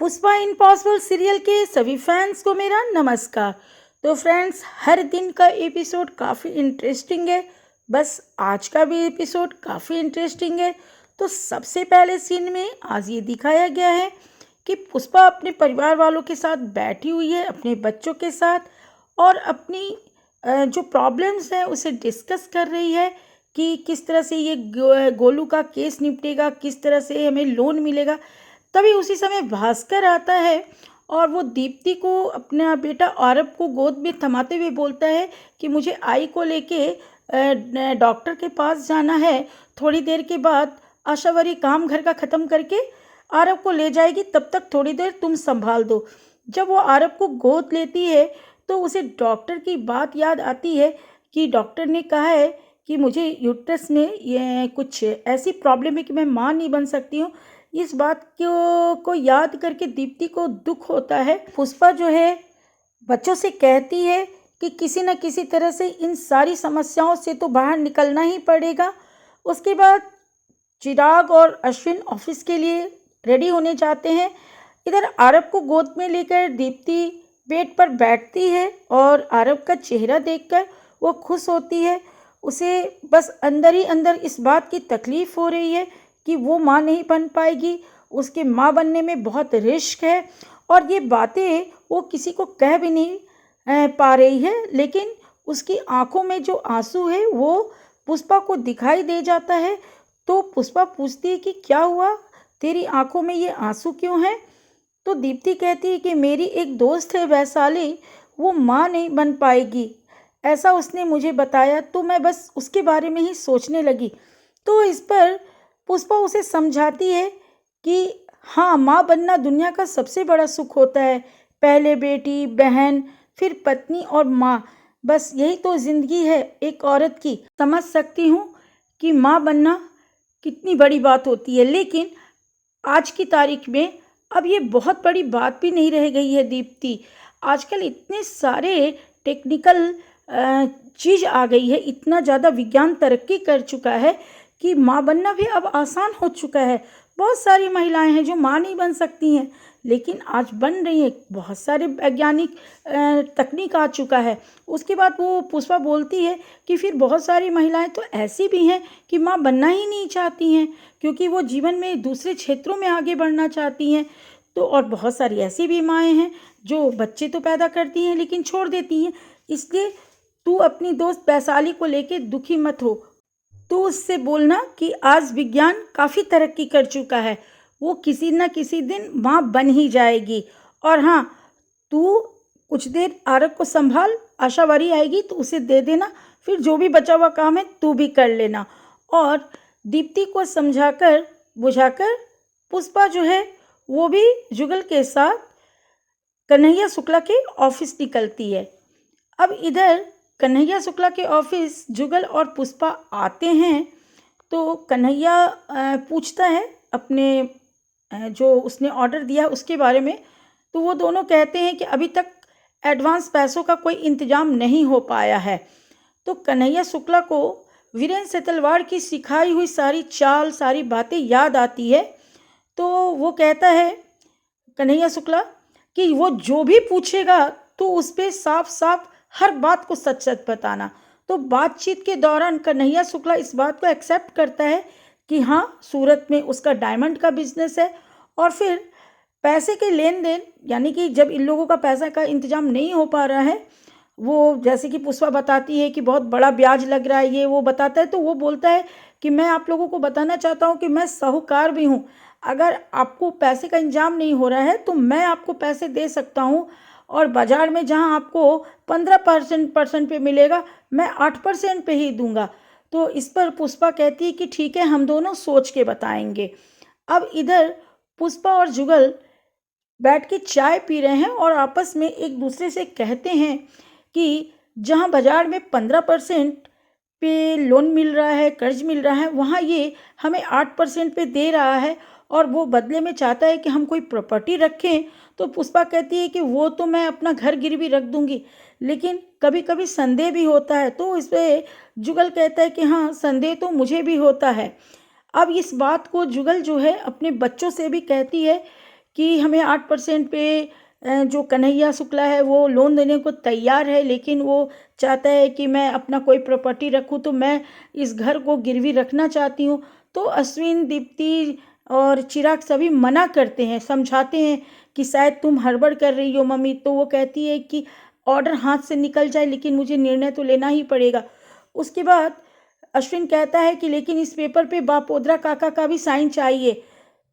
Pushpa impossible serial के सभी fans को मेरा नमस्कार। तो फ्रेंड्स, हर दिन का एपिसोड काफ़ी इंटरेस्टिंग है। बस आज का भी एपिसोड काफ़ी इंटरेस्टिंग है। तो सबसे पहले सीन में आज ये दिखाया गया है कि पुष्पा अपने परिवार वालों के साथ बैठी हुई है, अपने बच्चों के साथ, और अपनी जो प्रॉब्लम्स हैं उसे डिस्कस कर रही है कि किस तरह से ये गोलू का केस निपटेगा, किस तरह से हमें लोन मिलेगा। तभी उसी समय भास्कर आता है और वो दीप्ति को, अपना बेटा आरव को गोद में थमाते हुए बोलता है कि मुझे आई को लेके डॉक्टर के पास जाना है। थोड़ी देर के बाद आशावरी काम घर का ख़त्म करके आरव को ले जाएगी, तब तक थोड़ी देर तुम संभाल दो। जब वो आरव को गोद लेती है तो उसे डॉक्टर की बात याद आती है कि डॉक्टर ने कहा है कि मुझे यूट्रस में ये कुछ ऐसी प्रॉब्लम है कि मैं माँ नहीं बन सकती हूँ। इस बात को याद करके दीप्ति को दुख होता है। पुष्पा जो है बच्चों से कहती है कि किसी न किसी तरह से इन सारी समस्याओं से तो बाहर निकलना ही पड़ेगा। उसके बाद चिराग और अश्विन ऑफिस के लिए रेडी होने जाते हैं। इधर आरव को गोद में लेकर दीप्ति बेड पर बैठती है और आरव का चेहरा देखकर वो खुश होती है। उसे बस अंदर ही अंदर इस बात की तकलीफ़ हो रही है कि वो माँ नहीं बन पाएगी, उसके माँ बनने में बहुत रिस्क है, और ये बातें वो किसी को कह भी नहीं पा रही है। लेकिन उसकी आंखों में जो आंसू है वो पुष्पा को दिखाई दे जाता है। तो पुष्पा पूछती है कि क्या हुआ, तेरी आंखों में ये आंसू क्यों हैं? तो दीप्ति कहती है कि मेरी एक दोस्त है वैशाली, वो माँ नहीं बन पाएगी, ऐसा उसने मुझे बताया, तो मैं बस उसके बारे में ही सोचने लगी। तो इस पर पुष्पा उसे समझाती है कि हाँ, माँ बनना दुनिया का सबसे बड़ा सुख होता है। पहले बेटी, बहन, फिर पत्नी और माँ, बस यही तो ज़िंदगी है एक औरत की। समझ सकती हूँ कि माँ बनना कितनी बड़ी बात होती है, लेकिन आज की तारीख में अब ये बहुत बड़ी बात भी नहीं रह गई है दीप्ति। आजकल इतने सारे टेक्निकल चीज़ आ गई है, इतना ज़्यादा विज्ञान तरक्की कर चुका है कि माँ बनना भी अब आसान हो चुका है। बहुत सारी महिलाएं हैं जो माँ नहीं बन सकती हैं, लेकिन आज बन रही हैं। बहुत सारे वैज्ञानिक तकनीक आ चुका है। उसके बाद वो पुष्पा बोलती है कि फिर बहुत सारी महिलाएं तो ऐसी भी हैं कि माँ बनना ही नहीं चाहती हैं, क्योंकि वो जीवन में दूसरे क्षेत्रों में आगे बढ़ना चाहती हैं। तो और बहुत सारी ऐसी भी माएँ हैं जो बच्चे तो पैदा करती हैं लेकिन छोड़ देती हैं। इसलिए तू अपनी दोस्त वैशाली को लेके दुखी मत हो। तो उससे बोलना कि आज विज्ञान काफ़ी तरक्की कर चुका है, वो किसी न किसी दिन माँ बन ही जाएगी। और हाँ, तू कुछ देर आरव को संभाल, आशावारी आएगी तो उसे दे देना, फिर जो भी बचा हुआ काम है तू भी कर लेना। और दीप्ति को समझाकर बुझाकर पुष्पा जो है वो भी जुगल के साथ कन्हैया शुक्ला के ऑफिस निकलती है। अब इधर कन्हैया शुक्ला के ऑफिस जुगल और पुष्पा आते हैं। तो कन्हैया पूछता है अपने जो उसने ऑर्डर दिया उसके बारे में। तो वो दोनों कहते हैं कि अभी तक एडवांस पैसों का कोई इंतजाम नहीं हो पाया है। तो कन्हैया शुक्ला को वीरेंद्र सेतलवाड़ की सिखाई हुई सारी चाल, सारी बातें याद आती है। तो वो कहता है कन्हैया शुक्ला कि वो जो भी पूछेगा तो उस पर साफ साफ हर बात को सच सच बताना। तो बातचीत के दौरान कन्हैया शुक्ला इस बात को एक्सेप्ट करता है कि हाँ, सूरत में उसका डायमंड का बिजनेस है। और फिर पैसे के लेन देन, यानी कि जब इन लोगों का पैसा का इंतजाम नहीं हो पा रहा है, वो जैसे कि पुष्पा बताती है कि बहुत बड़ा ब्याज लग रहा है, ये वो बताता है, तो वो बोलता है कि मैं आप लोगों को बताना चाहता हूँ कि मैं साहूकार भी हूँ। अगर आपको पैसे का इंतजाम नहीं हो रहा है तो मैं आपको पैसे दे सकता हूँ, और बाज़ार में जहाँ आपको 15% पे मिलेगा, मैं 8% पे ही दूंगा। तो इस पर पुष्पा कहती है कि ठीक है, हम दोनों सोच के बताएंगे। अब इधर पुष्पा और जुगल बैठ के चाय पी रहे हैं और आपस में एक दूसरे से कहते हैं कि जहाँ बाज़ार में 15% पे लोन मिल रहा है, कर्ज मिल रहा है, वहाँ ये हमें 8% पे दे रहा है, और वो बदले में चाहता है कि हम कोई प्रॉपर्टी रखें। तो पुष्पा कहती है कि वो तो मैं अपना घर गिरवी रख दूंगी, लेकिन कभी कभी संदेह भी होता है। तो इस पर जुगल कहता है कि हाँ, संदेह तो मुझे भी होता है। अब इस बात को जुगल जो है अपने बच्चों से भी कहती है कि हमें 8% पे जो कन्हैया शुक्ला है वो लोन देने को तैयार है, लेकिन वो चाहता है कि मैं अपना कोई प्रॉपर्टी रखूँ, तो मैं इस घर को गिरवी रखना चाहती हूँ। तो अश्विन, दीप्ति और चिराग सभी मना करते हैं, समझाते हैं कि शायद तुम हड़बड़ कर रही हो मम्मी। तो वो कहती है कि ऑर्डर हाथ से निकल जाए लेकिन मुझे निर्णय तो लेना ही पड़ेगा। उसके बाद अश्विन कहता है कि लेकिन इस पेपर पे बापोद्रा काका का भी साइन चाहिए।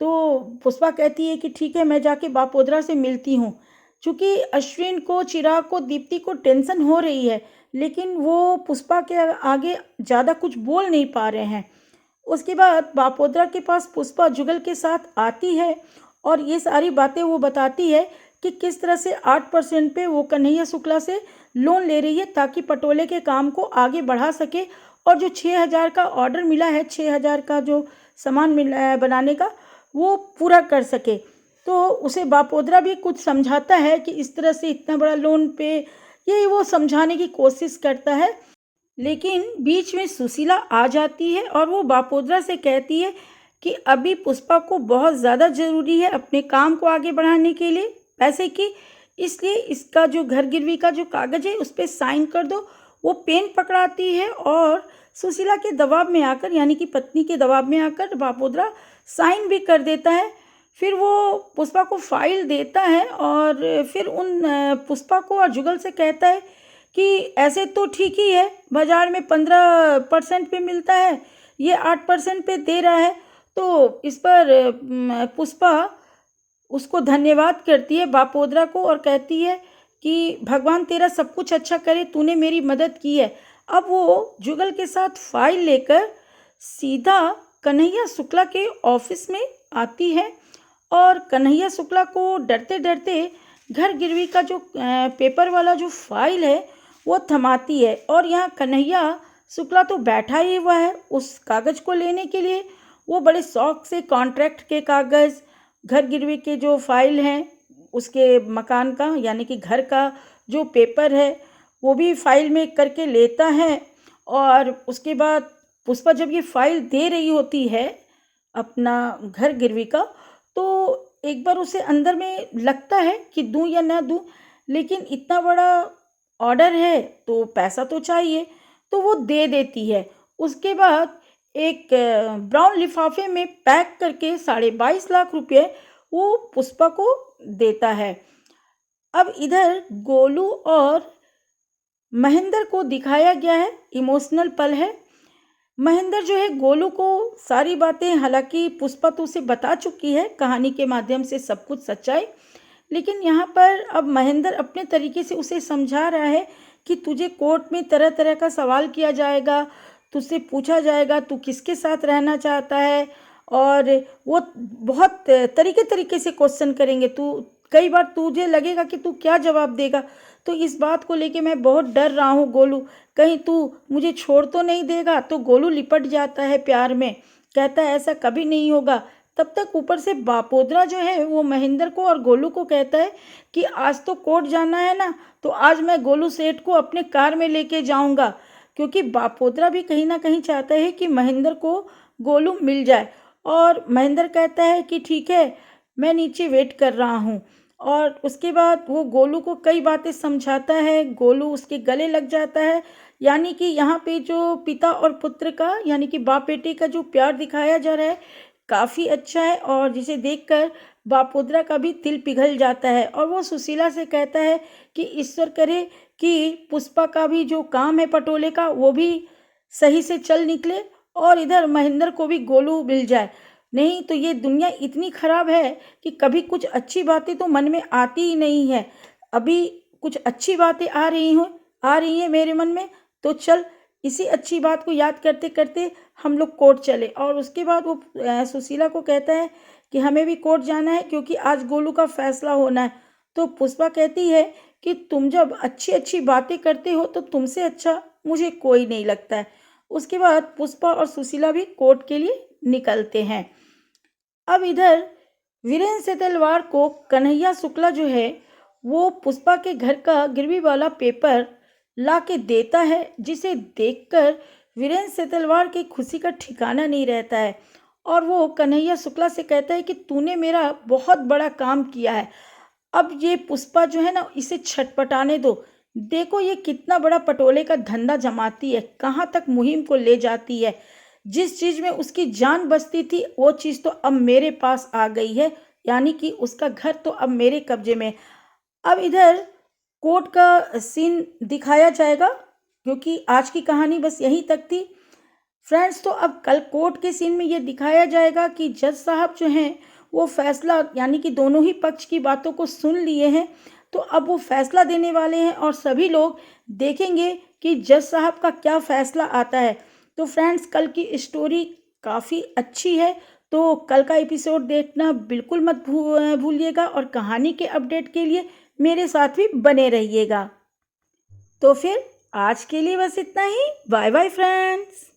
तो पुष्पा कहती है कि ठीक है, मैं जाके बापोद्रा से मिलती हूँ। चूँकि अश्विन को, चिराग को, दीप्ति को टेंशन हो रही है, लेकिन वो पुष्पा के आगे ज़्यादा कुछ बोल नहीं पा रहे हैं। उसके बाद बापोद्रा के पास पुष्पा जुगल के साथ आती है और ये सारी बातें वो बताती है कि किस तरह से 8% पे वो कन्हैया शुक्ला से लोन ले रही है ताकि पटोले के काम को आगे बढ़ा सके, और जो 6,000 का ऑर्डर मिला है, 6,000 का जो सामान मिला है बनाने का, वो पूरा कर सके। तो उसे बापोद्रा भी कुछ समझाता है कि इस तरह से इतना बड़ा लोन पे, ये वो समझाने की कोशिश करता है। लेकिन बीच में सुशीला आ जाती है और वो बापोद्रा से कहती है कि अभी पुष्पा को बहुत ज़्यादा ज़रूरी है अपने काम को आगे बढ़ाने के लिए पैसे की, इसलिए इसका जो घर गिरवी का जो कागज़ है उस पर साइन कर दो। वो पेन पकड़ाती है और सुशीला के दबाव में आकर, यानी कि पत्नी के दबाव में आकर, बापोद्रा साइन भी कर देता है। फिर वो पुष्पा को फाइल देता है और फिर उन पुष्पा को और जुगल से कहता है कि ऐसे तो ठीक ही है, बाज़ार में 15% पे मिलता है, ये 8% पे दे रहा है। तो इस पर पुष्पा उसको धन्यवाद करती है, बापोद्रा को, और कहती है कि भगवान तेरा सब कुछ अच्छा करे, तूने मेरी मदद की है। अब वो जुगल के साथ फाइल लेकर सीधा कन्हैया शुक्ला के ऑफिस में आती है और कन्हैया शुक्ला को डरते डरते घर गिरवी का जो पेपर वाला जो फाइल है वो थमाती है। और यहाँ कन्हैया शुक्ला तो बैठा ही हुआ है उस कागज़ को लेने के लिए। वो बड़े शौक से कॉन्ट्रैक्ट के कागज़, घर गिरवी के जो फाइल हैं, उसके मकान का यानी कि घर का जो पेपर है वो भी फाइल में करके लेता है। और उसके बाद पुष्पा जब ये फाइल दे रही होती है अपना घर गिरवी का, तो एक बार उसे अंदर में लगता है कि दूं या ना दूं, लेकिन इतना बड़ा ऑर्डर है तो पैसा तो चाहिए, तो वो दे देती है। उसके बाद एक ब्राउन लिफाफे में पैक करके 22.5 लाख रुपए वो पुष्पा को देता है। अब इधर गोलू और महेंद्र को दिखाया गया है, इमोशनल पल है। महेंद्र जो है गोलू को सारी बातें, हालांकि पुष्पा तो उसे बता चुकी है कहानी के माध्यम से सब कुछ सच्चाई, लेकिन यहाँ पर अब महेंद्र अपने तरीके से उसे समझा रहा है कि तुझे कोर्ट में तरह तरह का सवाल किया जाएगा, तुझसे पूछा जाएगा तू किसके साथ रहना चाहता है, और वो बहुत तरीके तरीके से क्वेश्चन करेंगे। तू कई बार तुझे लगेगा कि तू क्या जवाब देगा। तो इस बात को लेके मैं बहुत डर रहा हूँ गोलू, कहीं तू मुझे छोड़ तो नहीं देगा। तो गोलू लिपट जाता है प्यार में, कहता है ऐसा कभी नहीं होगा। तब तक ऊपर से बापोद्रा जो है वो महेंद्र को और गोलू को कहता है कि आज तो कोर्ट जाना है ना, तो आज मैं गोलू सेठ को अपने कार में लेके जाऊंगा, क्योंकि बापोद्रा भी कहीं ना कहीं चाहता है कि महेंद्र को गोलू मिल जाए। और महेंद्र कहता है कि ठीक है, मैं नीचे वेट कर रहा हूँ। और उसके बाद वो गोलू को कई बातें समझाता है, गोलू उसके गले लग जाता है। यानी कि यहाँ पे जो पिता और पुत्र का, यानी कि बाप बेटे का जो प्यार दिखाया जा रहा है काफ़ी अच्छा है, और जिसे देखकर बापोद्रा का भी तिल पिघल जाता है। और वो सुशीला से कहता है कि ईश्वर करे कि पुष्पा का भी जो काम है पटोले का वो भी सही से चल निकले, और इधर महेंद्र को भी गोलू मिल जाए। नहीं तो ये दुनिया इतनी खराब है कि कभी कुछ अच्छी बातें तो मन में आती ही नहीं है। अभी कुछ अच्छी बातें आ रही हैं मेरे मन में, तो चल इसी अच्छी बात को याद करते करते हम लोग कोर्ट चले। और उसके बाद वो सुशीला को कहता है कि हमें भी कोर्ट जाना है क्योंकि आज गोलू का फैसला होना है। तो पुष्पा कहती है कि तुम जब अच्छी अच्छी बातें करते हो तो तुमसे अच्छा मुझे कोई नहीं लगता है। उसके बाद पुष्पा और सुशीला भी कोर्ट के लिए निकलते हैं। अब इधर वीरेंद्र से तलवार को कन्हैया शुक्ला जो है वो पुष्पा के घर का गिरवी वाला पेपर ला के देता है, जिसे देखकर वीरेंद्र से तलवार की खुशी का ठिकाना नहीं रहता है। और वो कन्हैया शुक्ला से कहता है कि तूने मेरा बहुत बड़ा काम किया है। अब ये पुष्पा जो है ना इसे छटपटाने दो। देखो ये कितना बड़ा पटोले का धंधा जमाती है, कहाँ तक मुहिम को ले जाती है। जिस चीज़ में उसकी जान बचती थी वो चीज़ तो अब मेरे पास आ गई है, यानी कि उसका घर तो अब मेरे कब्जे में। अब इधर कोर्ट का सीन दिखाया जाएगा, क्योंकि आज की कहानी बस यहीं तक थी फ्रेंड्स। तो अब कल कोर्ट के सीन में ये दिखाया जाएगा कि जज साहब जो हैं वो फैसला, यानी कि दोनों ही पक्ष की बातों को सुन लिए हैं, तो अब वो फैसला देने वाले हैं और सभी लोग देखेंगे कि जज साहब का क्या फैसला आता है। तो फ्रेंड्स कल की स्टोरी काफ़ी अच्छी है, तो कल का एपिसोड देखना बिल्कुल मत भूलिएगा और कहानी के अपडेट के लिए मेरे साथ भी बने रहिएगा। तो फिर आज के लिए बस इतना ही। Bye bye friends.